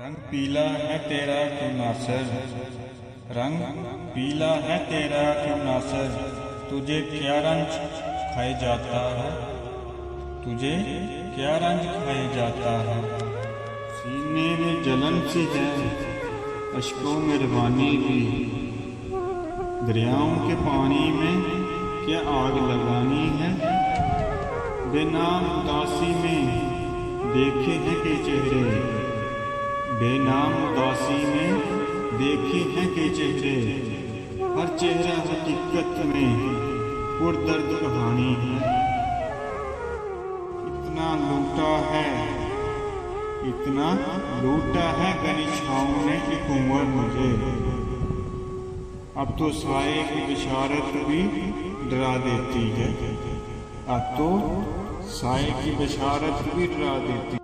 रंग पीला है तेरा क्यों नासर, रंग पीला है तेरा क्यों नासर। तुझे क्या रंज खाए जाता है, तुझे क्या रंज खाए जाता है। सीने में जलन सी है, अश्कों में रवानी भी। दरियाओं के पानी में क्या आग लगानी है। बेनाम उदासी में देखे हैं के चेहरे, बेनाम उदासी में देखे हैं के चेहरे। हर चेहरा हकीकत में पुरदर्द कहानी है। इतना लूटा है, इतना लूटा है गली छाँव ने एक उम्र मुझे। अब तो साए की बिशारत भी डरा देती है, अब तो साए की बिशारत भी डरा देती